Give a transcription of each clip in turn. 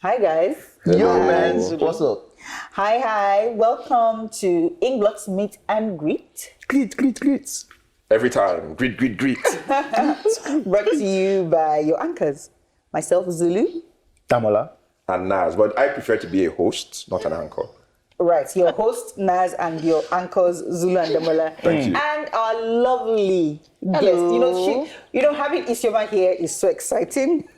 Hi guys. Yo man, what's up? Hi. Welcome to Inkblot's Meet and Greet. Greet. Every time, greet. Brought to you by your anchors. Myself, Zulu Damola. And Naz, but I prefer to be a host, not an anchor. Right, your host, Naz, and your anchors, Zulu and Damola. Thank you. And our lovely guest. Having Isioma here is so exciting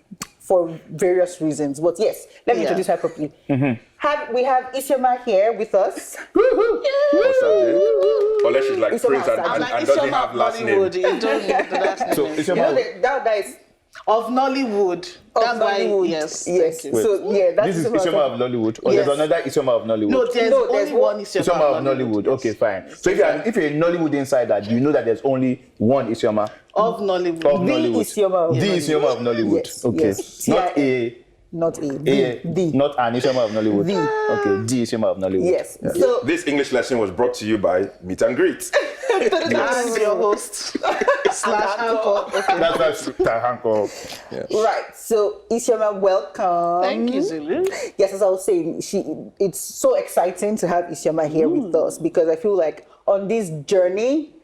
for various reasons. But yes, let me introduce her properly. We have Isioma here with us. Osaje. Unless she's like Isioma Prince and doesn't have last name. You don't need the last name. So Isioma, That is Of Nollywood. That's why, Nollywood. yes. Yes. Thank you. So, that's this is Isioma of Nollywood, or Yes. there's another Isioma of Nollywood? No, there's only one Isioma Isioma of Nollywood. Okay, fine. So if you're a Nollywood insider, you know that there's only one Isioma Of Nollywood. of The Nollywood. Isioma of The Nollywood. Isioma of Nollywood. Yes, Okay. yes. Not not an Isioma of Nollywood. The. Okay, the Isioma of Nollywood. Yes. Yeah. So This English lesson was brought to you by Meet and Greet. And your host / anchor. Okay. That's Tahanko. right. So Isioma, welcome. Thank you, Zulu. Yes, as I was saying, it's so exciting to have Isioma here with us because I feel like on this journey,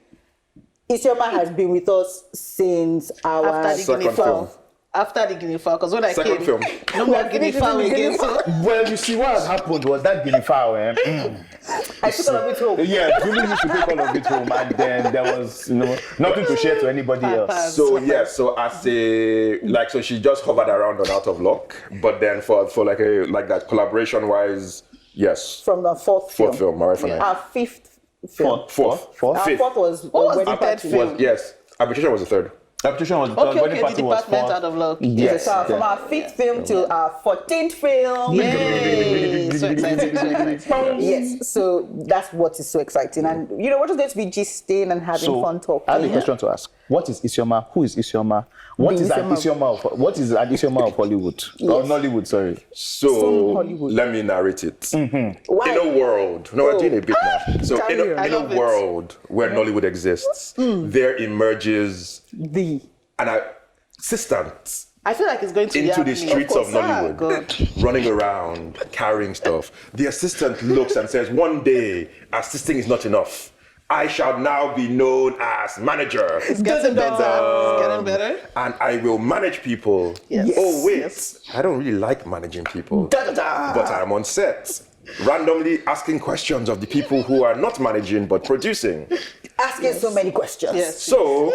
Isioma has been with us since our After the Guinea Second film. fowl. After the Guinea fowl, because when I Second came, film. no more Guinea fowl again. So Well, you see what happened was that Guinea fowl. I took all of it home. Yeah, Zulu used to take all of it home, and then there was, nothing to share to anybody else. So so she just hovered around on Out of Luck, but then for like that collaboration wise, yes. From the fourth film. My wife and I. Our fifth film. Fourth. Our Fifth. fourth was was Wedding the third Party. film? Yes. Arbitration was the third. Application was because okay, wedding the party was department for. out of luck. Yes. So from our fifth film to our 14th film. Yay! So exciting. Yes, so that's what is so exciting. And we're just going to be gisting and having fun talking. I have a question to ask. What is Isioma? Who is Isioma? What is an Isioma of Hollywood? Or Nollywood, sorry. So Hollywood. let me narrate it. Why? In a world, we're doing a bit now. So Carry on. in a love it. world where Nollywood exists, there emerges The an assistant I feel like it's going to be into the happening. streets of course. Ah, Nollywood, God. running around, carrying stuff. The assistant looks and says, one day, assisting is not enough. I shall now be known as manager. It's getting better. It's getting better. And I will manage people. Yes. Oh, wait, Yes. I don't really like managing people. Da-da-da. But I'm on set, randomly asking questions of the people who are not managing but producing. asking so many questions. Yes. So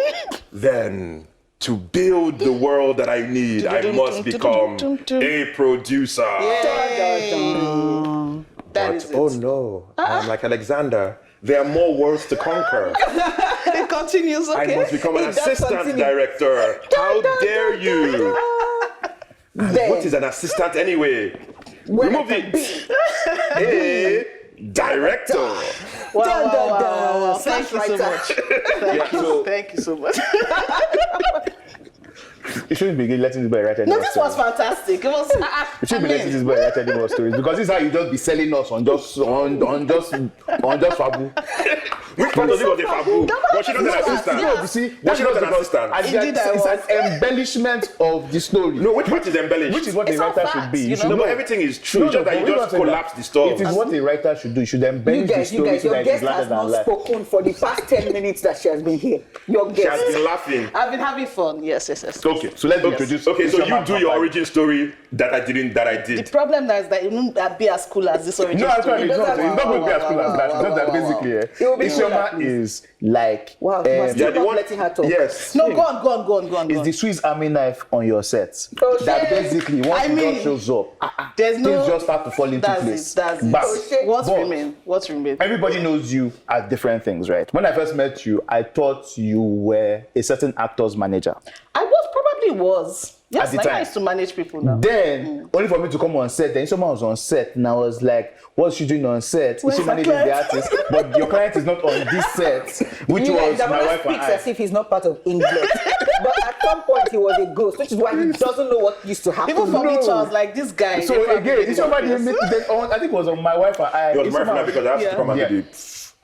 then, to build the world that I need, I must become a producer. That But is it. oh no, I'm like Alexander. There are more worlds to conquer. It continues, okay? I must become an It does assistant continue. director. How dare you? And Then, what is an assistant anyway? when Remove I can it. A director. Wow. Thank you so Slash much. Thank you so much. You shouldn't be letting this boy write any No, more this was stories. fantastic. It was. You shouldn't be letting this boy write any more stories because this is how you just be selling us on just fabu. Which part of it was a fabu? Was she not an assistant? No, you see, Was she not an because assistant? Indeed, I it's was. an embellishment of the story. No, which part is embellished? Which is what a It's all writer facts, should be. you You should know? No, know but everything is true. It's just that you but we're just not saying collapse that. the story. It is what a writer should do. You should you embellish the guys, story so your that guest it's larger has than not life. spoken for the past 10 minutes that she has been here. Your She has guest. been laughing. I've been having fun. Yes. Okay, so let's introduce. Okay, so you Isioma do your Akpan. origin story that I The did. problem now is that it won't be as cool as this origin No, actually, story. it's not. It's not going to be as cool as that. wow, It's just that wow, basically, It will be Isioma cooler, is like Wow, you must Yeah, Stop letting her talk. Yes. No, go on. it's the Swiss Army knife on your set. Oh, That shit. basically once I it mean, just shows up, There's no. things just start to fall into That's place. it. That's Bam. Oh, shit. it. What's But remain? What's remain? Everybody knows you as different things, right? When I first met you, I thought you were a certain actor's manager. I probably was. Yes, At the like I time. used to manage people now. Then, only for me to come on set, then someone was on set, and I was like, what's she doing on set? Where's Is she my managing the client? artist? But your client is not on this set, which You was guys, my Damola wife and speaks I. as if he's not part of English. But at some point, he was a ghost, which is why he doesn't know what used to happen. Even for me, No. too, I was like, this guy. So they probably again, didn't it's somebody know who this. made then on, I think it was on my wife and I. It was It's my somehow- friend because I have to come and Yeah. do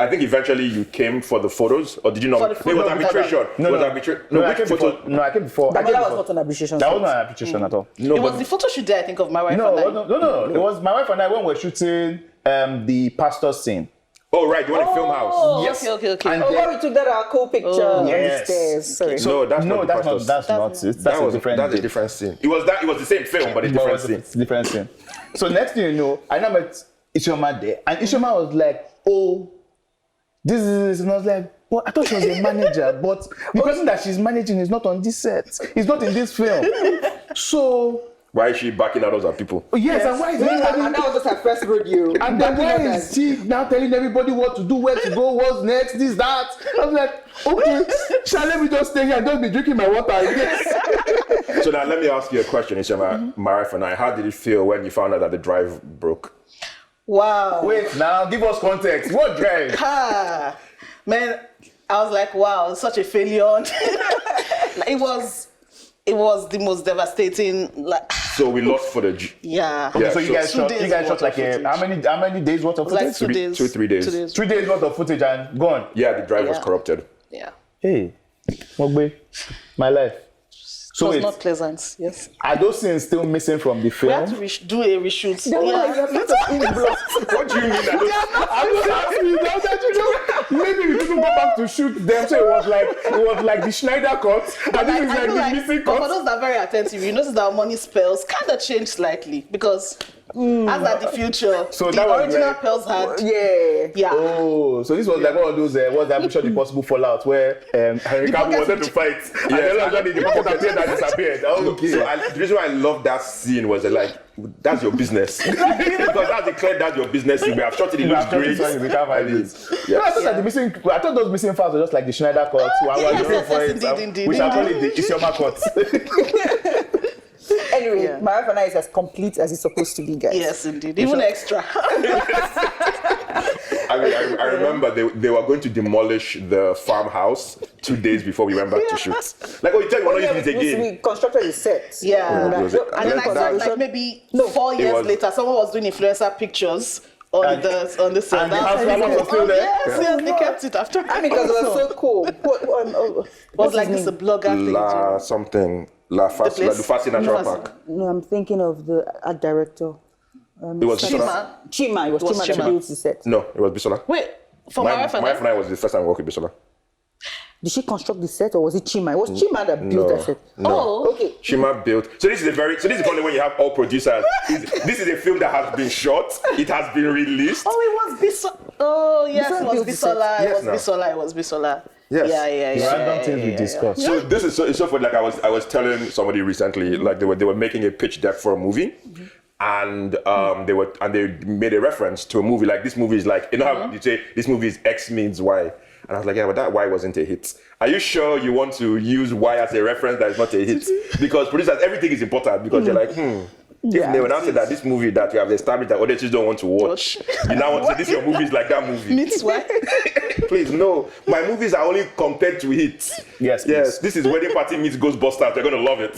I think eventually you came for the photos, or did you not? For the It was photos. arbitration. No, which photo? I came before. That was not an arbitration. That was not an arbitration at all. No, It was but the photo shoot there, I think, of my wife No, and I. no. It was my wife and I when we were shooting the pastor scene. oh right, the one in film house. Oh, Yes. okay. And Oh, where we took that our cool picture on the yes. stairs. Sorry. No, that's not the that's pastor's. not it. That's That a was different. That's a different scene. It was the same film, but a different scene. It's a different scene. So next thing you know, I now met Isioma there, and Isioma was like, "Oh, this is," and I was like, "Well, I thought she was a manager, but the person that she's managing is not on this set. He's not in this film." So Why is she backing out other people? yes, and why is everybody? And that was just her first rodeo. And then why is she now telling everybody what to do, where to go, what's next, this, that? I was like, okay, shall let me just stay here and just be drinking my water, I guess. So now let me ask you a question, Isioma, my wife and I. How did it feel when you found out that the drive broke? Wow. Wait, now give us context. What drive? Ah, man, I was like, wow, such a failure. It was the most devastating. Like, So we lost footage. yeah. Yeah, So you guys two shot. days You guys shot worth like of how many days worth of It was footage? like 2 days. 3 days. 2 days. 3 days worth of footage and gone. Yeah, the drive was Yeah. corrupted. Yeah. Hey, Mogbe, my life. It So was wait, not pleasant. Yes. are those scenes still missing from the We had film? to do a reshoot. You have to Inkblot. What do you mean? I'm just asking you now that you know. Maybe we couldn't go back to shoot them, so it was like the Schneider cut, and this is I like feel the like, missing but for cut. those that are very attentive, you notice that our money spells kind of changed slightly because as at the future, So the that was original like- pearls had Yeah. Oh, so this was like one of those what's that Mission Impossible Fallout where Henry Cavill wanted to fight, and then all of a sudden the pocket appeared and disappeared. Okay. So the reason why I love that scene was that, like, that's your business. Because that's declared that's your business. You may have shot it, it looks great. We can't find it. Yeah. No, I thought that I thought those missing files were just like the Schneider cut. Indeed. We shall call it the Isioma cut. Anyway, Yeah. my wife and I is as complete as it's supposed to be, guys. Yes, indeed. Even extra. I remember they were going to demolish the farmhouse 2 days before we went back to shoot. Like, oh, you tell me we're not using it again. We constructed a set. Yeah. Oh, was it? And then I saw That- like maybe No, 4 years was- later, someone was doing influencer pictures on And- the set. and the That house was- flowers were still there? Yes, they kept it after. I mean, because it was so cool. It was like this a blogger thing. La something. La place? Lufasi Natural Lufasi. Park. No, I'm thinking of the art director. It was Bisola. Chima. It was Chima that Chima. built the set. No, it was Bisola. Wait, for my wife and my I? wife and I was the first time I worked with Bisola. Did she construct the set or was it Chima? It was Chima that built that set. Oh, Okay. Shima built. So this is probably when you have all producers. This is a film that has been shot. It has been released. Oh, it was Bisola. Oh, yes, Bisola it was built the set. Bisola. Yes, It was Bisola. Yes. Yeah. Random things we discussed. So this is so funny. Like I was telling somebody recently, like they were making a pitch deck for a movie, and they made a reference to a movie. Like this movie is like, you know how you say this movie is X means Y, and I was like, yeah, but that Y wasn't a hit. Are you sure you want to use Y as a reference that is not a hit? Because producers, everything is important because you're like, If they would now say that this movie that you have established that audiences don't want to watch, you now want to say this your movie is like that movie. Meets what? Please, no. My movies are only compared to hits. Yes, Yes, this is Wedding Party meets Ghostbusters. They're going to love it.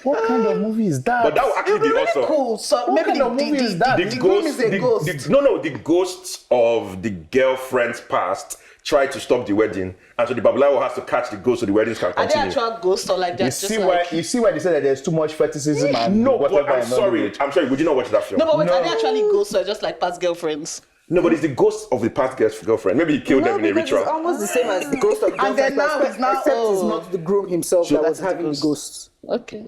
What kind of movie is that? But that would actually be awesome. Cool. So What maybe kind of movie is that? The groom is a ghost. The ghosts of the girlfriend's past try to stop the wedding, and so the Babalawo has to catch the ghost so the weddings can Are they continue. actual ghosts or like they're You just see like... why they say that there's too much fetishism and No, but whatever. I'm in sorry. Nollywood. I'm sorry. Would you not watch that film? No, but wait, are they No. actually ghosts or just like past girlfriends? No, but it's the ghost of the past girlfriend. Maybe he killed them in a because ritual. it's almost the same as the ghost of And then now it's not- except it's oh. not the groom himself that was that's the having the ghost. ghosts. Okay.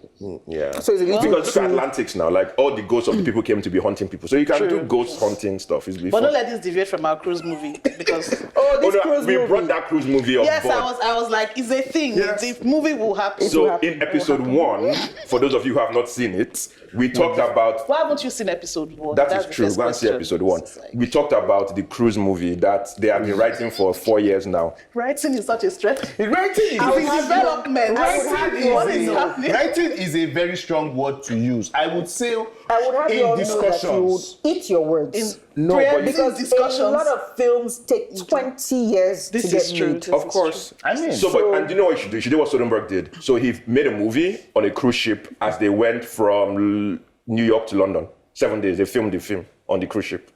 Yeah. So it's a little Because look too- at Atlantics now, like all the ghosts of the people came to be hunting people. So you can do ghost hunting stuff. It's But before. don't let this deviate from our cruise movie because Oh, this cruise we movie. brought that cruise movie on yes, board. I was like, it's a thing. Yes. The movie will happen. So happen. in episode 1, for those of you who have not seen it, we talked about. Why haven't you seen episode 1? That That's is the true. first Go and see question. episode 1. It's like, We talked about the cruise movie that they have been writing for 4 years now. writing is such a stretch. Writing is It's a- in development. What is happening? Writing is a very strong word to use. I would say I would have you all in know that you would discussions. eat your words. No, Prayer but because discussions. a lot of films take 20 years This to get is true. made. This Of is course. I mean, And you know what you should do? You should do what Soderbergh did. So he made a movie on a cruise ship as they went from New York to London. 7 days. They filmed the film on the cruise ship.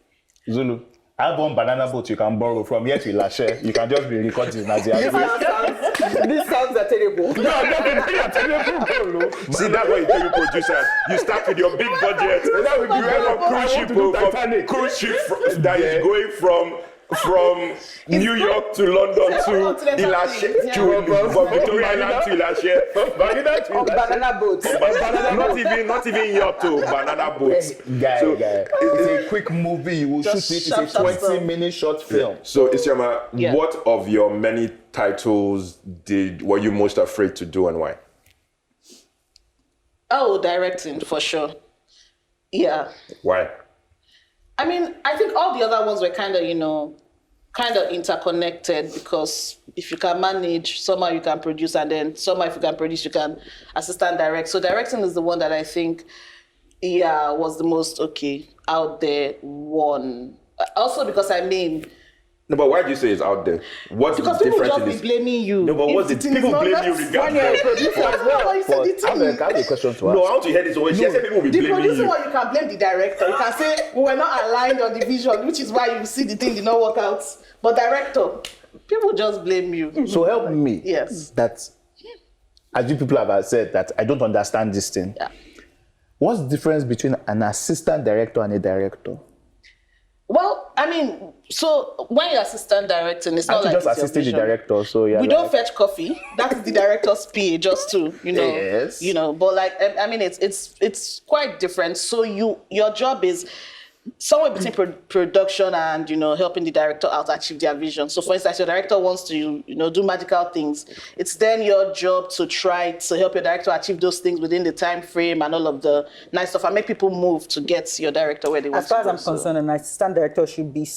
Zulu, I have one banana boat you can borrow from here to Ilashe. You can just be recording as the This sounds terrible. No, terrible. See, that's why you tell you producers, you start with your big budget. That would be You have a cruise ship, that is going from New York to London to Ilashe, from Victoria Island to Ilashe. Banana boats. Not even yacht to banana boats. Guy. It's a quick movie. You will shoot it. It's a 20-minute short film. So, Isioma, what of your many titles were you most afraid to do and why? Oh, directing, for sure. Yeah. Why? I mean, I think all the other ones were kind of interconnected, because if you can manage, somehow you can produce, and then somehow if you can produce, you can assistant direct. So directing is the one that I think, was the most out there one. Also because no, but why do you say it's out there? What's because the people difference just be blaming you. No, but what's the people blame you regardless? I have a question to ask. No, I want to hear this always. She said people will be The blaming producer you. one, you can blame the director. You can say we were not aligned on the vision, which is why you see the thing did not work out. But director, people just blame you. So help me. Yes. That, as you people have said, that I don't understand this thing. Yeah. What's the difference between an assistant director and a director? Well, I mean, so when you're assistant directing, it's not like just it's your assisting the vision. director, so yeah. We don't fetch coffee. That is the director's PA, just to Yes. But like, I mean, it's quite different. So your job is somewhere between production and helping the director out achieve their vision. So for instance, your director wants to do magical things. It's then your job to try to help your director achieve those things within the time frame and all of the nice stuff, and make people move to get your director where they want As far to as I'm concerned, an assistant director should be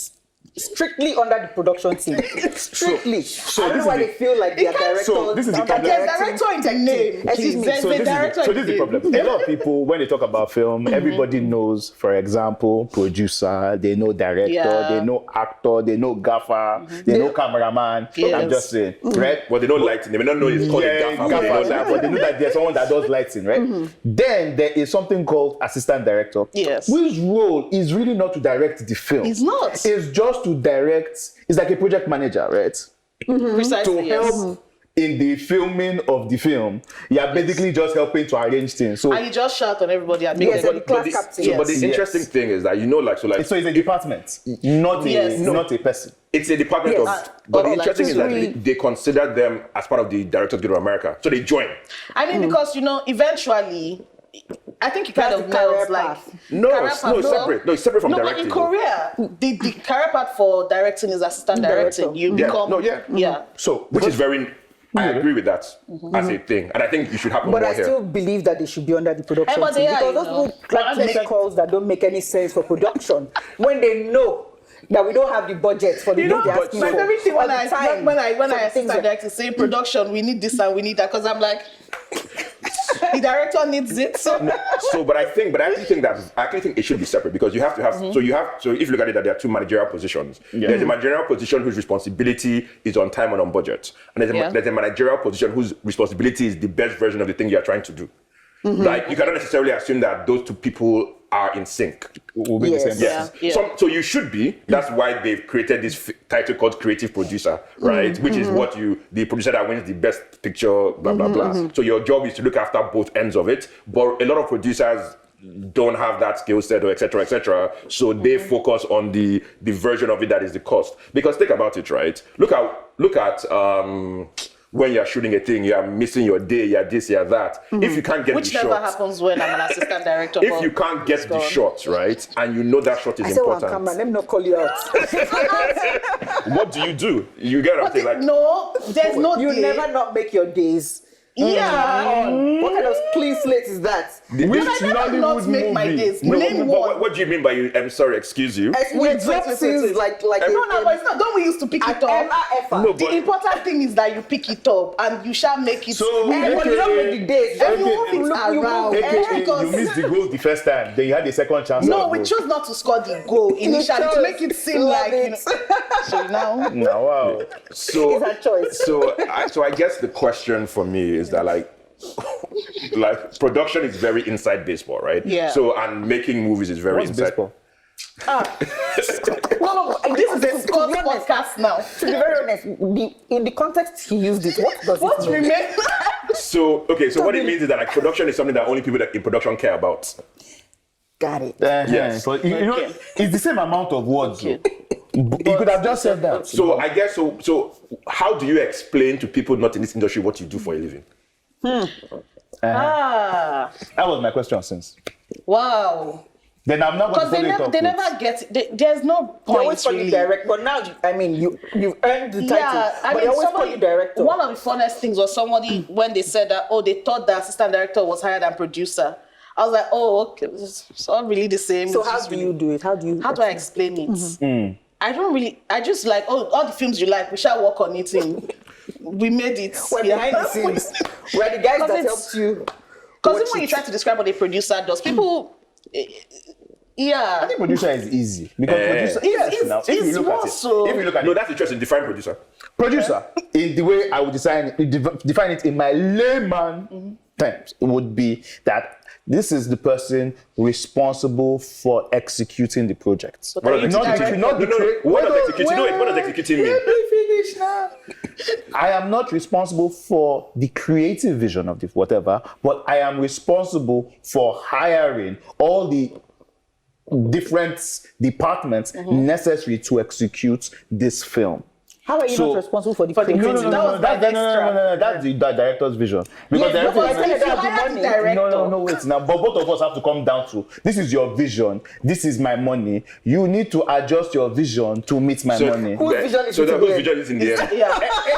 strictly under the production team. Strictly. I don't know why they feel like they are directors. So this is the under problem. There's director in the name. Excuse me. There's So a this director is in the the problem. A lot of people, when they talk about film, everybody knows, for example, producer, they know director, they know actor, they know gaffer, they know cameraman. Yes. I'm just saying, right? But they don't lighting. They may not know it's called a gaffer. But they know that. but they know that there's someone that does lighting, right? Then there is something called assistant director. Yes. Whose role is really not to direct the film. It's not. It's just to direct. It's like a project manager, right? Precisely, To help in the filming of the film, you're basically just helping to arrange things. So, And you just shout on everybody and make Yes, them. the class captain. But the interesting thing is that so it's a department, not a person. it's a department Yes. but the Like interesting is that really- they consider them as part of the Directors Guild of America. So they join. I mean, because eventually, I think it kind That's of the career melds like path. No, career it's path, separate. No, it's separate from no, directing. but in Korea, the career path for directing is assistant directing. Director. You become yeah. So, which is very, I agree with that as a thing. And I think you should happen But more I here. still believe that they should be under the production but they team. are, Because those people like to make calls that don't make any sense for production when they know that we don't have the budget for the things they're asking My for. favorite thing All when the I time. when So I the things assistant director say production, we need this and we need that, because I'm like, the director needs it. So But I actually think it should be separate, because you have to have, so if you look at it, that there are two managerial positions. There's a managerial position whose responsibility is on time and on budget. And there's a managerial position whose responsibility is the best version of the thing you're trying to do. Like, you cannot necessarily assume that those two people are in sync. Will be the same. Yes. Yeah. So you should be. That's why they've created this title called creative producer, right? Which is what the producer that wins the best picture, blah, blah, blah. So your job is to look after both ends of it. But a lot of producers don't have that skill set, or et cetera, et cetera. So they focus on the version of it that is the cost. Because think about it, right? Look at when you're shooting a thing, you're missing your day, you're this, you're that. If you can't get which the never shots, happens when I'm an assistant director. if you can't get the shots, right, and you know that shot is I said, well, important, camera, let me not call you out. what do? You get what I'm saying? Like, no, there's no You day. never not make your days. Yeah. What kind of clean slate is that? Which I never not make my days. no, Name but one. what do you mean by you? I'm sorry, excuse you. We drop scenes like No, but it's not. Don't we used to pick it up? effort. No, The but important thing is that you pick it up and you shall make it. So, But you don't make the days. Everyone You thinks look- you around. look- AKA, because- you missed the goal the first time, then you had the second chance. No, at we goal. chose not to score the goal initially to chose. make it seem Love like it. So now. Now, wow. so It's her choice. so I guess the question for me is that like production is very inside baseball, right? Yeah. So and making movies is very What's inside. baseball? No, No. This is a sports podcast now. To be very honest, in the context he used it, what does What it mean? remains? So what it means is that like production is something that only people that in production care about. Got it. Yes. But you know, it's the same amount of words. You could have just said that. So I guess so how do you explain to people not in this industry what you do for a living? That was my question since. Wow. Then I'm not going to follow it up. They never get it. There's no They always point call really. you direct, but now you've earned the title. Yeah, I but mean, they always call you director. One of the funnest things was somebody when they said that, they thought the assistant director was higher than producer. I was like, okay, it's all really the same. So It's how just do really- you do it? How do I explain it? I don't really. I just like all the films you like. We shall work on it. We made it. We're behind the scenes. We're the guys that it's- helped you. Because even when you try to describe what a producer does, people, I think producer is easy because producer. If you look at it, No, that's interesting. Define producer. producer in the way I would define it in my layman terms, it would be that this is the person responsible for executing the project. What does executing mean? What does executing mean? Let me finish now. I am not responsible for the creative vision of the whatever, but I am responsible for hiring all the different departments necessary to execute this film. How are you not responsible for the creativity? No. That's the director's vision. Because Yes, director but I is said that the money. no, wait now. But both of us have to come down to this is your vision, this is my money. You need to adjust your vision to meet my money. Whose vision is so it that in the whose end? vision is in the end?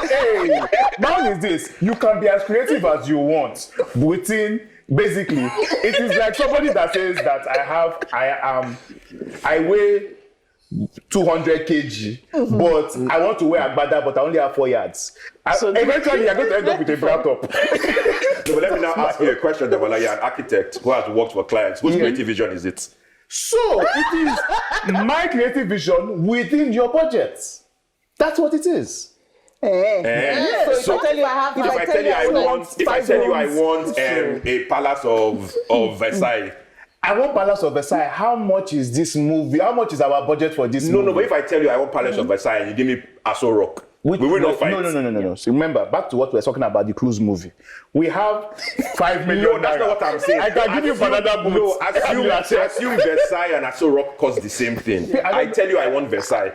Hey, mine is this. You can be as creative as you want within. Basically, it is like somebody that says that I weigh 200 kg, but I want to wear agbada, but I only have 4 yards. So eventually, you're going to end up with a bra top. No, but let me now ask you a question, Damola. You're an architect who has worked for clients. Whose creative vision is it? So it is my creative vision within your budget. That's what it is. So if I tell you I want a palace of Versailles. I want Palace of Versailles. How much is this movie? How much is our budget for this movie? No, but if I tell you I want Palace of Versailles and you give me Aso Rock, we will not fight. No. So remember, back to what we were talking about, the cruise movie. We have 5 million. No, that's not what I'm saying. I can give you banana boats. No, assume Versailles and Aso Rock cost the same thing. I tell you I want Versailles.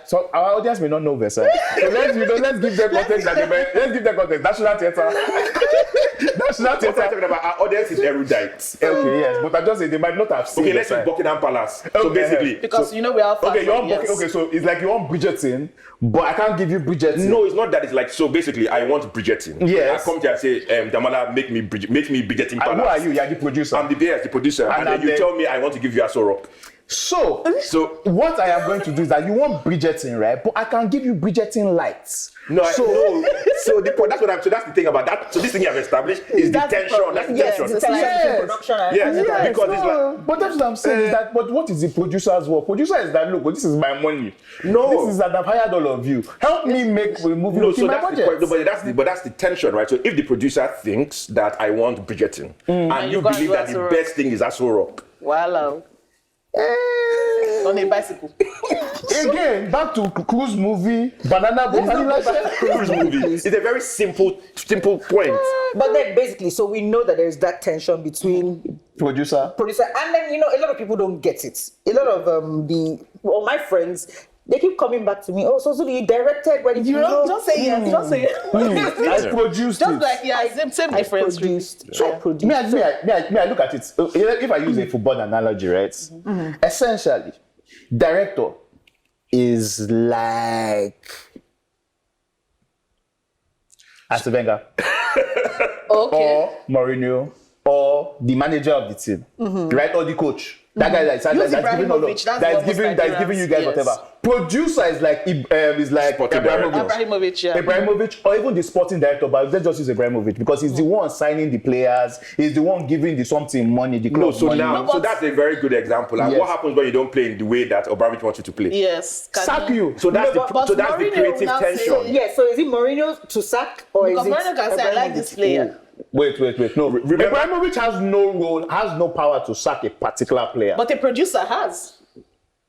So our audience may not know Versailles. So let's give them context. Let's give them context. National Theatre. National What I'm Theatre. talking about, our audience is erudite. Okay, yes, but I just say they might not have seen. Okay, let's use Versailles. Buckingham Palace. So basically, Because we are far Okay, you from, want okay, so it's like you want Bridgerton, but I can't give you Bridgerton. no, it's not that. It's like, so basically, I want Bridgerton. Yes. I come to you and say, Damola, make me Bridgerton And Palace. who are you? You're the producer. I'm the producer, and then you tell me I want to give you Aso Rock. So what I am going to do is that you want Bridgerton, right? But I can give you Bridgerton lights. That's the thing about that. So this thing you have established is the tension. That's the tension. Yes. Production. Yes, because it's like, but that's what I'm saying is that. But what is the producer's work? Producer is that look, this is my money. No. This is that I've hired all of you. Help me make a movie no. within So my that's the budget. point. No, but that's the tension, right? So if the producer thinks that I want Bridgerton, and you you believe can't that do the Aso Rock. best thing is Aso Rock, Wow. On a bicycle. Again, back to cruise movie, banana boat. cruise movie. It's a very simple point. But then basically, so we know that there's that tension between Producer. producer and then a lot of people don't get it. A lot of my friends, they keep coming back to me. Oh, so you directed when you know. Don't say yes. Don't say yes. I produced Just it. like same difference. I produced. Me, I look at it. If I use a football analogy, right? Essentially, director is like Arsene Wenger Okay. or Mourinho or the manager of the team, right? Or the coach. That guy that's giving all Ibrahimovic, that's that's almost giving you guys yes. whatever. Producer is like Sporting director. Ibrahimovic, yeah. Ibrahimovic, or even the sporting director, but let's just use Ibrahimovic because he's the one signing the players, he's the one giving the something money, the club money. So that's a very good example. And Yes. what happens when you don't play in the way that Abramovich wants you to play? Yes. Sack you. So that's No, the Mourinho creative now tension. say- Yeah, so is it Mourinho to sack or Because is it Mourinho can say, I like this player. Wait. No, Remember- Ibrahimovic has no role, has no power to sack a particular player. But the producer has.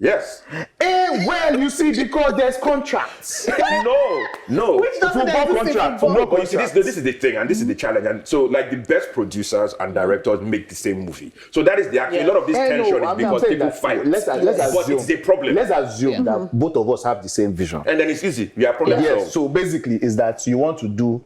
Yes. Well, you see, because there's contracts. No. Which doesn't Football exist in contract. football. But you see, this is the thing, and this is the challenge. And so, like, the best producers and directors make the same movie. So that is a lot of this tension is because people fight. Let's but assume, it's a problem. Let's assume that both of us have the same vision. And then it's easy. We are problem solved. Yes. So basically, is that you want to do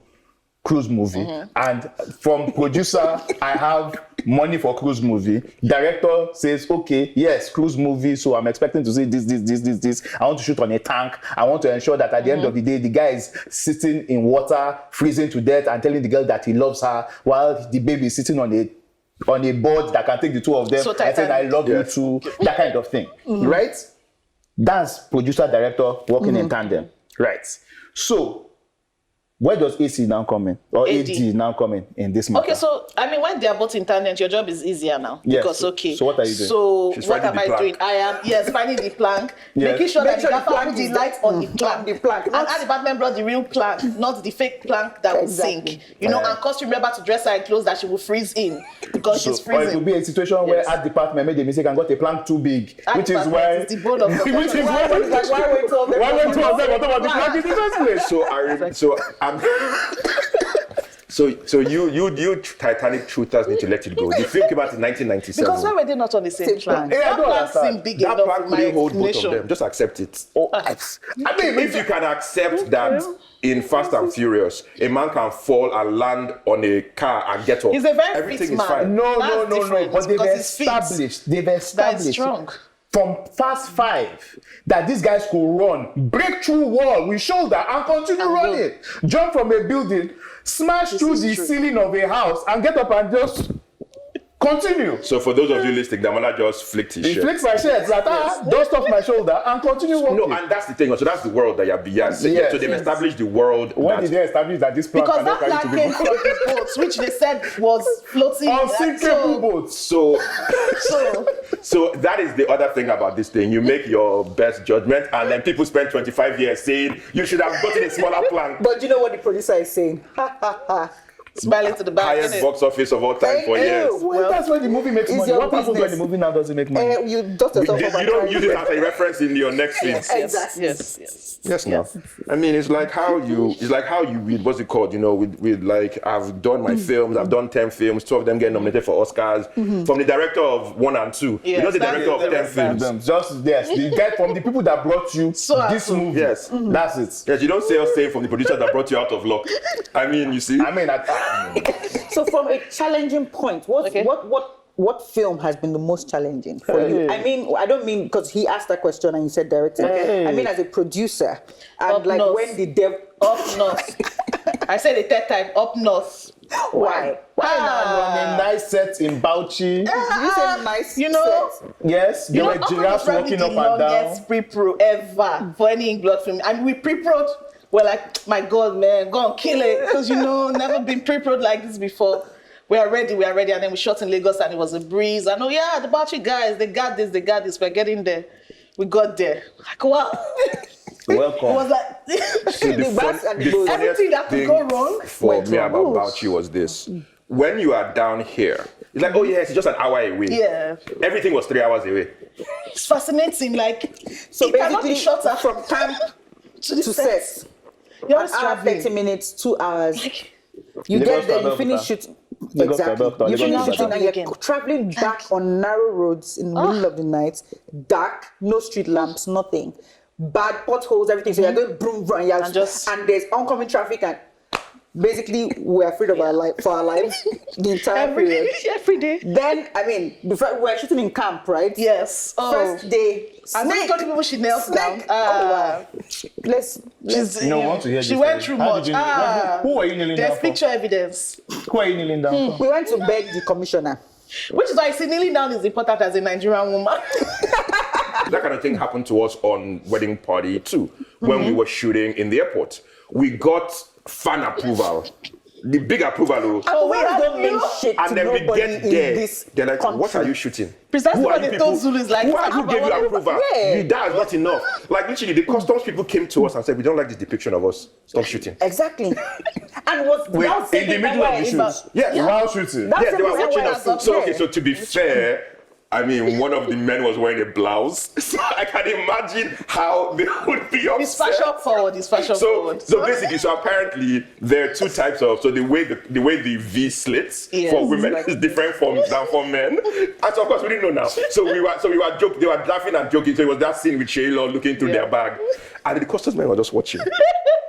cruise movie, and from producer, I have money for cruise movie. Director says, okay, yes, cruise movie. So I'm expecting to see this. I want to shoot on a tank. I want to ensure that at the end of the day, the guy is sitting in water, freezing to death, and telling the girl that he loves her, while the baby is sitting on a board that can take the two of them and saying, I love you too. That kind of thing, right? That's producer, director working in tandem, right? So where does AC now come in? Or AD now come in this matter? Okay, so, I mean, when they are both intended, your job is easier now. Yes. Because, okay. So what are you doing? So, She's what finding am the I doing? plank. I am, finding the plank, Yes. making sure Make that sure the the plank put the is light on the plank. the plank, And not- our department brought the real plank, not the fake plank that will Exactly. sink. You know, and cost remember to dress her in clothes that she will freeze in because she's Or it freezing. could be a situation where Yes. art department made a mistake and got a plank too big, Art which is department why is the bone of the which is why It's like, why wait till why went to us on top of the plank in the first place? So you Titanic truthers need to let it go. The film came out in 1997. Because why were they not on the same Same plank? plank. Yeah, I That don't plank understand. seemed big that enough plank in my couldn't hold both of explanation. them. Just accept it. I mean, If you can accept that in Fast and Furious, a man can fall and land on a car and get up. He's a very Everything fit is man. fine. no. That's different But they've because he's fit. established strong. from Fast 5 that these guys could run, break through wall with shoulder and continue running, jump from a building, smash through the ceiling of a house and get up and just continue. So for those of you listening, Damola just flicked his He shirt. flicks my shirt, like, dust off my shoulder and continue walking. No, and that's the thing. So that's the world that you're beyond. Yes, So they've yes. established the world. When that- did they establish that this plank Because cannot that carry plank two came people? from the boat, which they said was floating. Unsinkable boats. So So, So that is the other thing about this thing. You make your best judgment, and then people spend 25 years saying you should have gotten a smaller plan. But you know what the producer is saying? Ha ha ha. smiling to the back. Highest innit? box office of all time for Ew. years. Well, that's when the movie makes it's money. your What happens when business. the movie now doesn't make money? You dust yourself You off and don't try use it as a reference in your next film. Yes, Exactly. yes. Yes, no. I mean, it's like how you read, what's it called? You know, with like, I've done my films, I've done 10 films, 2 of them get nominated for Oscars. From the director of 1 and 2. You know, the Yes, director of that 10 is films. Just yes, the guy from the people that brought you So this awesome. movie. Yes. That's it. Yes, you don't say us saying from the producer that brought you out of luck. I mean, you see. I mean, So from a challenging point, what film has been the most challenging for you? I mean, I don't mean because he asked that question and you said director. I mean as a producer. And Up like north. when the devil Up north. I said the third time, up north. why? why now on a nice set in Bauchi? Did you say nice? You know, set? Yes, there were giraffes walking up and down. longest pre-pro ever for any Inkblot film. And we pre-pro'd. We're like, my God, man, go and kill it. Because, never been pre-pro'd like this before. We are ready. And then we shot in Lagos and it was a breeze. And the Bauchi guys, they got this. We're getting there. We got there. Like, wow. Welcome. It was like, The bats and the bulls. everything that could go wrong For went me wrong. about Bauchi was this. When you are down here, it's like, oh yes, it's just an hour away. Yeah. Everything was 3 hours away. It's fascinating. Like, So it cannot be basically shorter from camp to the to set. set. You're An always hour, traveling. 30 minutes, 2 hours. You Lagos get there, to you finish Abeokuta. shooting. Lagos to Exactly. Abeokuta, You Lagos finish to shooting and Abeokuta. you're traveling back on narrow roads in the middle of the night, dark, no street lamps, nothing. Bad potholes, everything. So you're going boom, boom, and there's oncoming traffic, and basically we're afraid of our life for our lives the entire period. Every day. Then, I mean, before we're shooting in camp, right? Yes. Oh. First day, I think snake. people she knelt down. Snake. Oh, wow. Let's want to hear She this went story. through How much. did you- who were you kneeling There's down for? picture evidence. Who are you kneeling down for? we went to beg the commissioner. Which is why I see kneeling down is important as a Nigerian woman. That kind of thing happened to us on Wedding Party 2 when we were shooting in the airport. We got fan approval. The big approval. Oh, we have don't mean you. shit to And then we nobody get in there. this They're like, what country. are you shooting? Precisely Who are what you they people? told Zulus, like, who are you gave you Abba, approval? Yeah. That is not enough. Like literally, the customs people came to us and said, we don't like this depiction of us. Stop shooting. Exactly. And was Wait, that in the middle of the way, shoots. Yes. While shooting. That's Yes, they were the reason watching why us. I got So, there. okay, so to be fair, I mean, one of the men was wearing a blouse. So I can imagine how they would be upset. It's fashion forward. It's fashion forward. So basically, so apparently there are two types of, so the way the V slits for women is different than for men. And so of course we didn't know now. So we were joking, they were laughing and joking. So it was that scene with Shayla looking through their bag. And the customs men were just watching.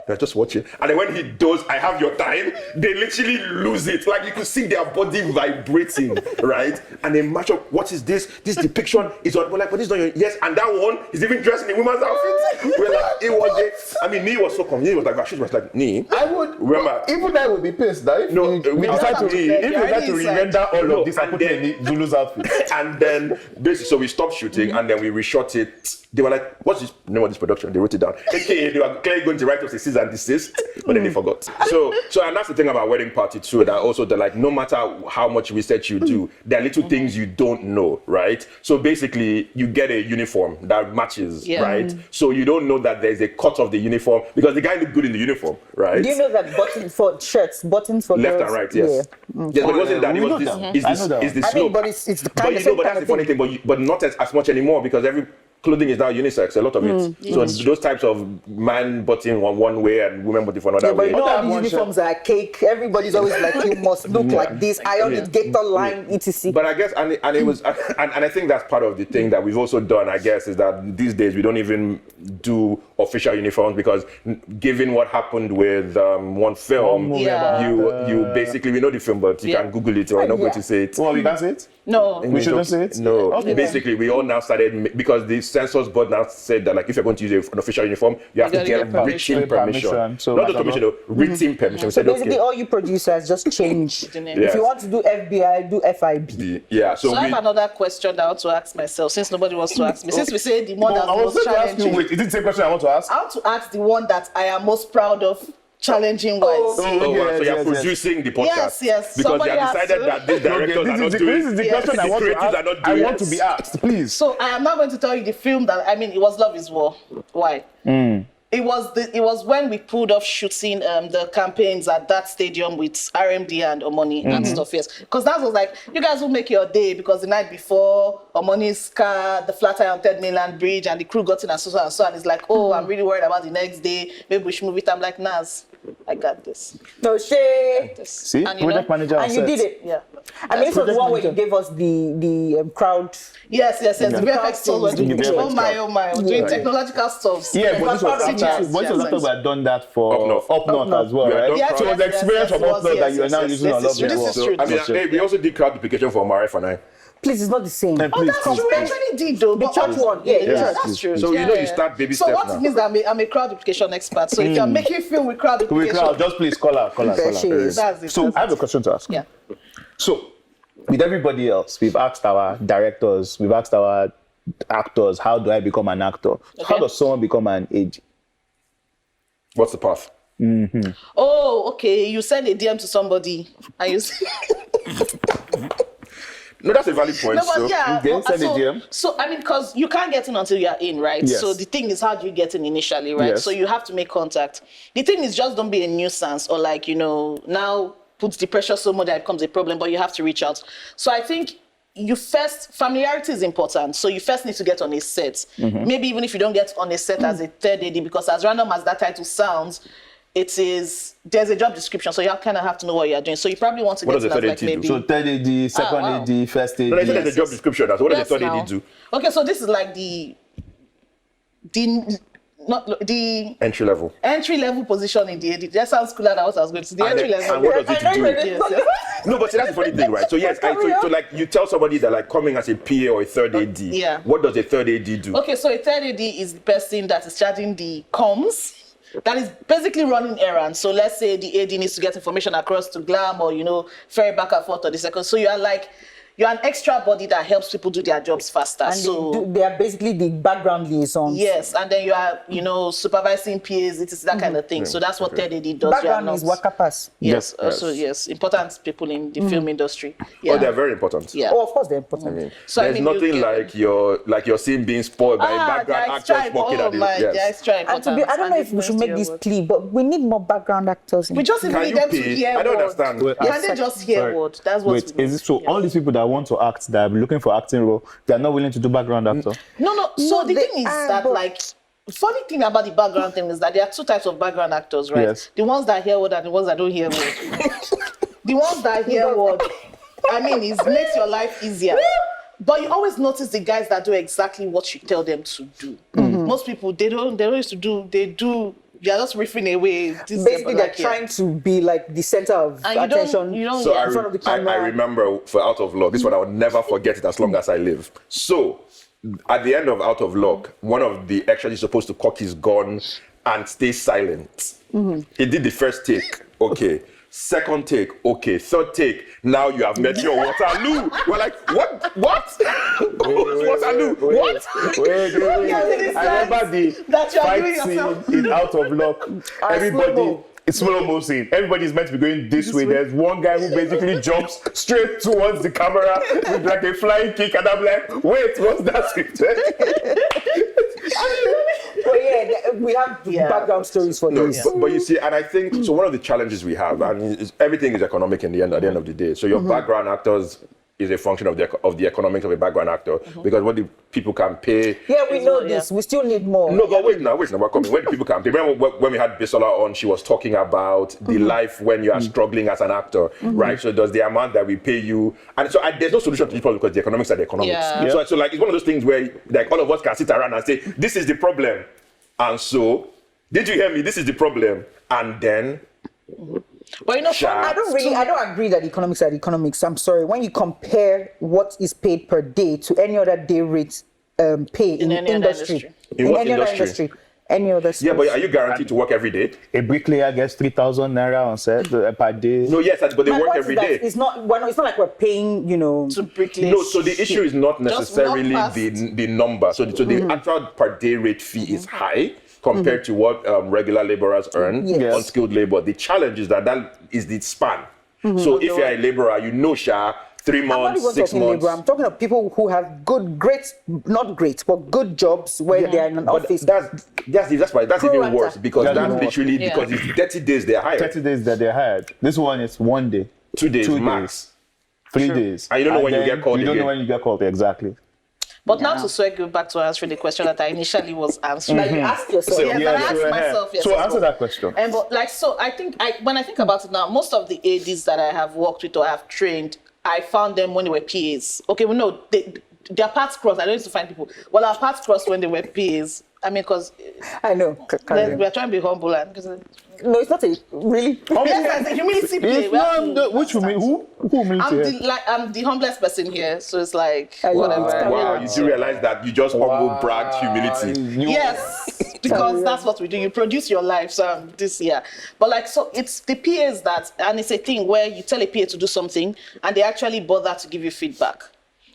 They're just watching. And then when he does, I have your time, they literally lose it. Like you could see their body vibrating, right? And they match up, what is this? This depiction is on, we're like, but this is not your, yes, and that one is even dressed in a woman's outfit. We're like, it was, I mean, Nee was so confused. He was like, she was like, Nee. I would, remember, even I would be pissed, right? No, we decided to, if you had to render all of this, I put in Zulu's outfit. And then, basically, so we stopped shooting and then we reshot it. They were like, what's this name of this production? They wrote it down. AKA, they were clearly going to write us a cease and desist, but then they forgot. So, and that's the thing about wedding party too, that also they're like, no matter how much research you do, there are little things you don't know, right? So basically, you get a uniform that matches, right? So you don't know that there's a cut of the uniform because the guy looked good in the uniform, right? Do you know that buttons for shirts, buttons for left girls? and right, yes. Yes, but it wasn't that. It was this slope. I mean, but it's the kind of same but that's the funny thing. But not as much anymore because every clothing is now unisex, a lot of it. So those types of man button one way and women button for another way. But you know all these uniforms are cake. Everybody's always like, you must look like this. Iron it, gator line, etc. But I guess, and it was, and I think that's part of the thing that we've also done, I guess, is that these days we don't even do official uniforms because given what happened with one film, you basically, we know the film, but you can Google it or I'm not going to say it. Well, we can say it? No. We shouldn't say it? No. Okay. Basically, we all now started, because the censors board now said that like if you're going to use an official uniform, you have to get written permission. So not just permission, though, written permission. So basically, all you producers just change. If you want to do FBI, do FIB. Yeah. So I have another question that I want to ask myself, since nobody wants to ask me. Since we say the one that's most challenging. Wait, is it the same question I want to ask? I want to ask the one that I am most proud of. Challenging wise. So you're producing the podcast. Yes. Because they have decided that these directors are not doing. This is the question I want to ask. I want to be asked, please. So I am not going to tell you the film that it was Love Is War. Why? It was when we pulled off shooting the campaigns at that stadium with RMD and Omoni and stuff, yes. Because that was like, you guys will make your day because the night before, Omoni's car, the flat tire on Third Mainland Bridge, and the crew got in and so and it's like, oh, I'm really worried about the next day. Maybe we should move it. I'm like, Naz, I got this. No shade. See, and project manager. And you did it. Yeah. I mean, this was the one where you gave us the crowd. Yes. The VFX stores were doing, oh my, doing technological stuff. Yeah, but this was after we had done that for Up North as well, right? Yeah, so it was the experience from Up North that you are now using on Love Is War. I mean, we also did crowd duplication for Marif and I. Please, it's not the same. Oh, that's true. I actually did though. The church one. Yeah, that's true. So you know you start baby steps now. So what it means that I'm a crowd duplication expert. So if you're making film with crowd duplication, just please call her. That's it. So I have a question to ask. Yeah. So with everybody else, we've asked our directors, we've asked our actors, how do I become an actor? Okay. How does someone become an AD? What's the path? Oh, okay. You send a DM to somebody and you No, that's a valid point. No, but send a DM. So, I mean, because you can't get in until you're in, right? Yes. So the thing is, how do you get in initially, right? Yes. So you have to make contact. The thing is, just don't be a nuisance or like, now puts the pressure so much that it becomes a problem, but you have to reach out. So I think familiarity is important. So you first need to get on a set. Maybe even if you don't get on a set as a third AD, because as random as that title sounds, there's a job description, so you kind of have to know what you're doing. So you probably want to get in as like maybe. So third AD, second AD, first AD. No, there's a job description. What does the third AD do? Okay, so this is like the entry level. Entry level position in the AD. That sounds cooler than what I was going to say. The entry level. And what does it do? Yes. No, but see, that's the funny thing, right? So yes, so like you tell somebody that like coming as a PA or a third AD. Yeah. What does a third AD do? Okay, so a third AD is the person that is charging the comms. That is basically running errands. So let's say the AD needs to get information across to Glam or, ferry back and forth or the second. So you're an extra body that helps people do their jobs faster. And they are basically the background liaisons. Yes, and then you are, supervising PAs, it is that kind of thing. So that's what third AD does. Background is wakapas. Yes, also, yes. Important people in the film industry. Yeah. Oh, they're very important. Yeah. Oh, of course they're important. There's nothing like your scene being spoiled by a background actor smoking at it. And I don't know if we should make this plea, but we need more background actors. We just need them to hear I don't understand. Can they just hear word? That's what so all these people that want to act, that are looking for acting role, they are not willing to do background actor. No. So the thing is that, like, funny thing about the background thing is that there are two types of background actors, right? Yes. The ones that hear word and the ones that don't hear word. The ones that hear word, I mean, it makes your life easier. But you always notice the guys that do exactly what you tell them to do. Most people, they don't used to do, they are just riffing away. Basically, they're trying to be like the center of attention in front of the camera. I remember for Out of Luck, this one I would never forget it as long as I live. So, at the end of Out of Luck, one of the extras is supposed to cock his gun and stay silent. He did the first take, okay. Second take, okay. Third take, now you have met your Waterloo. We're like, what? Waterloo? What? Wait. I remember the fight scene in Out of Luck. Everybody, it's slow-mo scene. Everybody's meant to be going this way. There's one guy who basically jumps straight towards the camera with like a flying kick, and I'm like, wait, what's that scripted? But yeah, we have background stories for this. But you see, and I think, so one of the challenges we have, and everything is economic at the end of the day. So your background actors is a function of the economics of a background actor, because what the people can pay. Yeah, we know this. We still need more. No, but wait now, we're coming. When the people can pay. Remember when we had Bisola on, she was talking about the life when you are struggling as an actor, right? So does the amount that we pay you, and so there's no solution to this problem because the economics are the economics. Yeah. So like it's one of those things where like all of us can sit around and say, this is the problem. And so, did you hear me? This is the problem. And then But you know, I don't agree that economics are the economics. I'm sorry. When you compare what is paid per day to any other day rate pay in any industry, in any other industry, any other space. Yeah, but are you guaranteed to work every day? A bricklayer gets 3,000 naira on set per day. No, yes, but they work every day. It's not like we're paying, to bricklayers. No, so the issue is not necessarily the number. So the actual per day rate fee is high compared to what regular laborers earn on skilled labor. The challenge is that is the span. So if you're a laborer, 3 months, 6 months. Labor. I'm talking of people who have not great, but good jobs where they are in an office. That's even worse because that's literally because it's 30 days they're hired. 30 days that they're hired. This one is 1 day. 2 days max. 3 days. And you don't know when you get called. You don't know when you get called, exactly. But now to go back to answering the question that I initially was answering. Like you asked yourself. I asked myself. Yes, so answer that question. I think when I think about it now, most of the ADs that I have worked with or have trained, I found them when they were PAs. Okay, well, no, their paths crossed. I don't used to find people. Well, our paths crossed when they were PAs. I mean, because I know we're trying to be humble and no, it's not a really. Yes, it's a humility play. Which who humility? I'm the humblest person here, so it's like whatever. Wow, you do realize that you just humble bragged humility. Yes, because that's what we do. You produce your life. So this year, but so it's the PAs and it's a thing where you tell a PA to do something and they actually bother to give you feedback.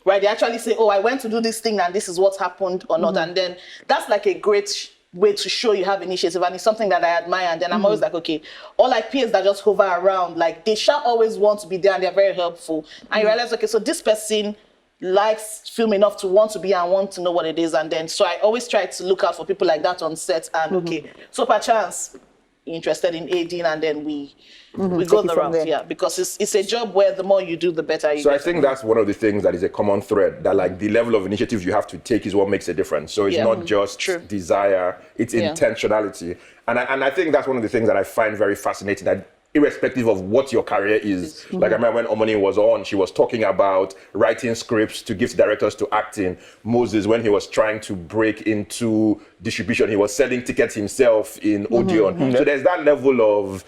Right, they actually say, "Oh, I went to do this thing, and this is what happened or not," and then that's like a great way to show you have initiative, and it's something that I admire. And then I'm always like, okay, all like peers that just hover around, like they shall always want to be there, and they're very helpful. And you realize, okay, so this person likes film enough to want to be and want to know what it is, and then so I always try to look out for people like that on set. And okay, so perchance interested in ADing, and then we go the route, because it's a job where the more you do, the better you So get. I think that's one of the things that is a common thread, that like the level of initiative you have to take is what makes a difference. So it's not just desire, it's intentionality. And I think that's one of the things that I find very fascinating, that irrespective of what your career is. Like I remember when Omoni was on, she was talking about writing scripts to give directors to acting. Moses, when he was trying to break into distribution, he was selling tickets himself in Odeon. So there's that level of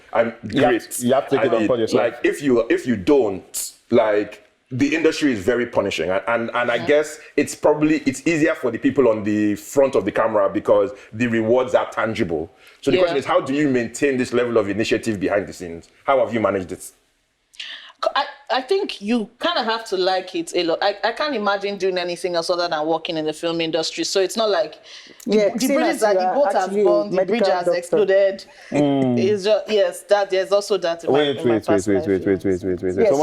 grit. You have to take it on for yourself. Like if you don't, like the industry is very punishing, and I guess it's easier for the people on the front of the camera because the rewards are tangible. So the question is, how do you maintain this level of initiative behind the scenes? How have you managed it? I think you kind of have to like it a lot. I can't imagine doing anything else other than working in the film industry. So it's not like the bridges the boat has gone, the bridge has exploded. It's just, that there's also that. Wait. Someone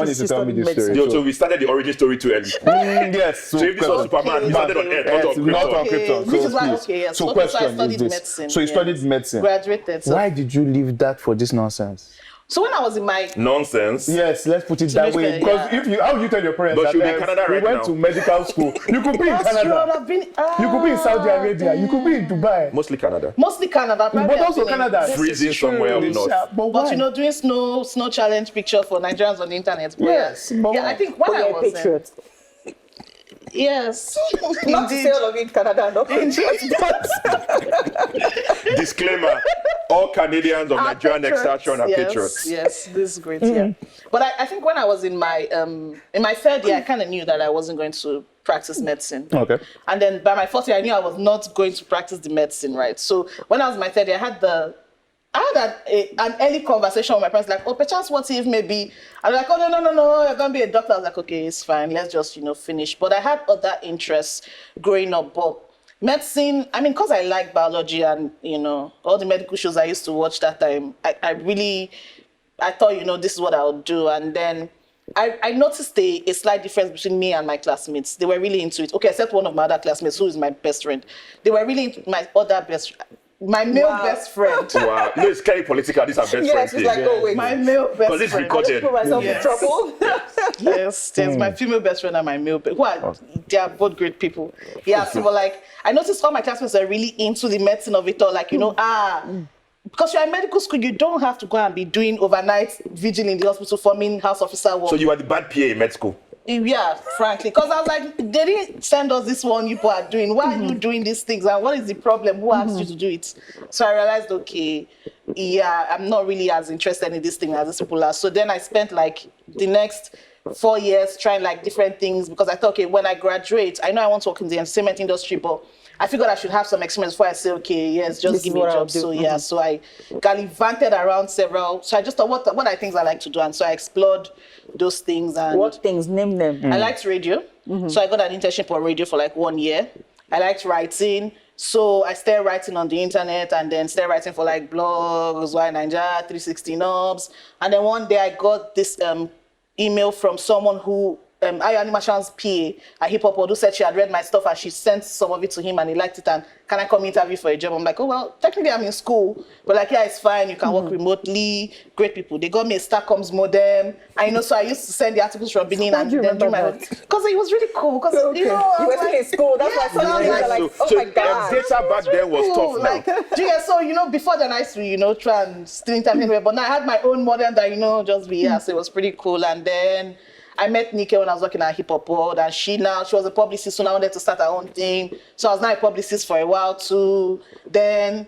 needs to tell me this story. So we started the origin story too early. Yes. So if this was Superman, we started on Earth, not on Krypton. Which is why, So I question studied is this. medicine. So you studied medicine. Graduated. So. Why did you leave that for this nonsense? So when I was in my Nonsense. Yes, let's put it that way. Because if you, how would you tell your parents But that you'll be in Canada we right went now. to medical school? You could be in That's true, Canada. I've been, You could be in Saudi Arabia. You could be in Dubai. Mostly Canada. mostly Canada, But also Canada. Freezing somewhere up north. But you know, doing snow challenge picture for Nigerians on the internet. But Yes, but yeah, I think when I was patriot. yes, Not to say all of it in Canada, no patriots, but Disclaimer: all Canadians of Are Nigerian patriots. extraction are yes, patriots. yes, this is great. Yeah, but I think when I was in my third year, I kind of knew that I wasn't going to practice medicine. Okay. And then by my fourth year, I knew I was not going to practice the medicine, right? So when I was in my third year, I had an early conversation with my parents, like, oh, perchance, what if maybe? I was like, oh, no, you're going to be a doctor. I was like, okay, it's fine. Let's just, finish. But I had other interests growing up. But medicine, I mean, because I like biology and, all the medical shows I used to watch that time, I thought, this is what I would do. And then I noticed a slight difference between me and my classmates. They were really into it. Okay, except one of my other classmates, who is my best friend. They were really into my male best friend. Wow. No, it's very political. These are best yes, friends. it's like, oh wait, My male best Because it's friend. recorded. put myself Yes. in trouble. Yes, there's my female best friend and my male best they are both great people. Yeah, so but like I noticed all my classmates are really into the medicine of it all. Like, because you're in medical school, you don't have to go and be doing overnight vigil in the hospital forming house officer work. So you are the bad PA in med school. Yeah, frankly. Because I was like, they didn't send us this one you people are doing. Why are you doing these things? And what is the problem? Who asked you to do it? So I realized, okay, yeah, I'm not really as interested in this thing as these people are. So then I spent like the next 4 years trying like different things because I thought, okay, when I graduate, I know I want to work in the entertainment industry, but I figured I should have some experience before I say, okay, yes, just give me a job. So yeah, so I gallivanted around several. So I just thought, what are things I like to do? And so I explored those things. And What things? Name them. I liked radio. So I got an internship on radio for like 1 year. I liked writing. So I started writing on the internet and then started writing for like blogs, Why Nigeria, 360 Knobs. And then one day I got this email from someone who Animation's PA at Hip Hop Odu said she had read my stuff and she sent some of it to him and he liked it and can I come interview for a job? I'm like, oh well, technically I'm in school, but like yeah, it's fine. You can work remotely. Great people. They got me a Starcoms modem. So I used to send the articles from Benin and then do my because it was really cool. Because Okay. You were still in school. That's why some things are like, oh my god. Data back then was tough now. Like, so before then I used to try and steal internet anywhere, but now I had my own modem that just be here. So it was pretty cool. And then I met Nike when I was working at Hip Hop World, and she was a publicist, so now I wanted to start her own thing. So I was now a publicist for a while too. Then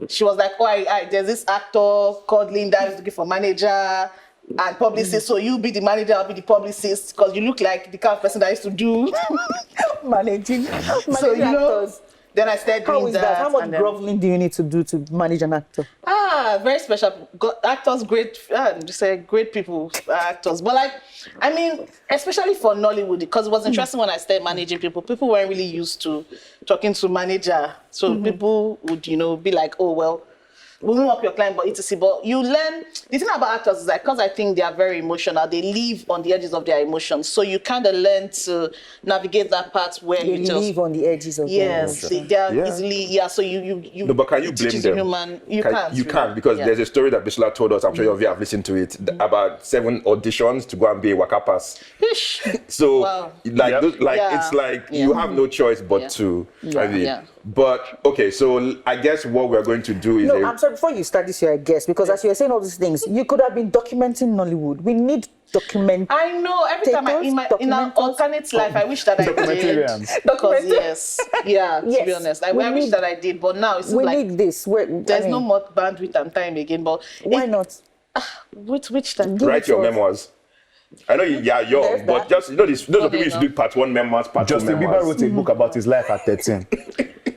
she was like, oh, there's this actor called Linda who's looking for manager and publicist. So you be the manager, I'll be the publicist, because you look like the kind of person that I used to do Managing actors. Then I started doing that. How much groveling do you need to do to manage an actor? Very special. Actors, great, just say great people, actors. But especially for Nollywood, because it was interesting when I started managing people. People weren't really used to talking to manager. So people would, be like, oh, well, we won't work your client, but etc. But you learn, the thing about actors is because I think they are very emotional, they live on the edges of their emotions. So you kind of learn to navigate that part where They live on the edges of their emotions. They are easily, so you No, but can you blame them? Human, You can't because there's a story that Bisola told us, I'm sure you have listened to it, about 7 auditions to go and be a Waka Pass. So, it's like you have no choice but to. But, okay, so I guess what we're going to do is... I'm sorry, before you start this, you're a guest, because as you were saying all these things, you could have been documenting Nollywood. We need document. I know, every time in an alternate life, I wish that I did. Because, to be honest, I wish that I did, but now it's we like... need this. There's no more bandwidth and time again, but... Why not? Which time? Write your memoirs. I know you're young, but just, those are people used to do part 1 memoirs, part 2 memoirs. Justin Bieber wrote a book about his life at 13.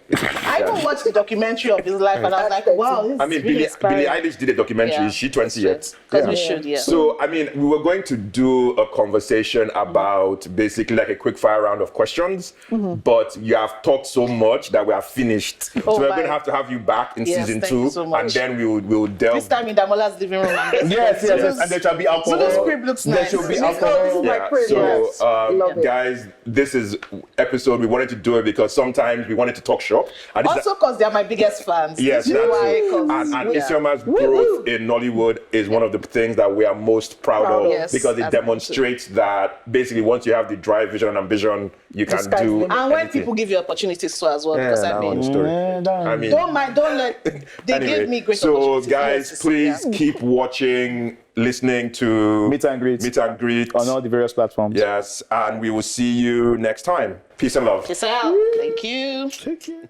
I even watched the documentary of his life and I was like, wow, this is really inspiring. Billie Eilish did a documentary. Is she 20 yet? Because we should, So, we were going to do a conversation about basically like a quick fire round of questions, but you have talked so much that we are finished. So we're going to have you back in season 2, and then we'll delve. This time in Damola's living room. Yes, and there shall be alcohol. So the script looks nice. There shall be alcohol. So, guys, this is episode, we wanted to do it because sometimes we wanted to talk shop, and Also, because they're my biggest fans. Yes, This is that's why, it. 'cause- And Isioma's growth in Nollywood is one of the things that we are most proud of, Yes, because it absolutely. demonstrates that basically once you have the drive, vision, and ambition, you can sky's the do limit. And when anything. people give you opportunities too as well, because I that mean, one story. I mean, don't let they give me great so opportunities. guys, please keep watching, listening to Meet and greet on all the various platforms. Yes, and we will see you next time. Peace and love. Peace out. Thank you. Take care.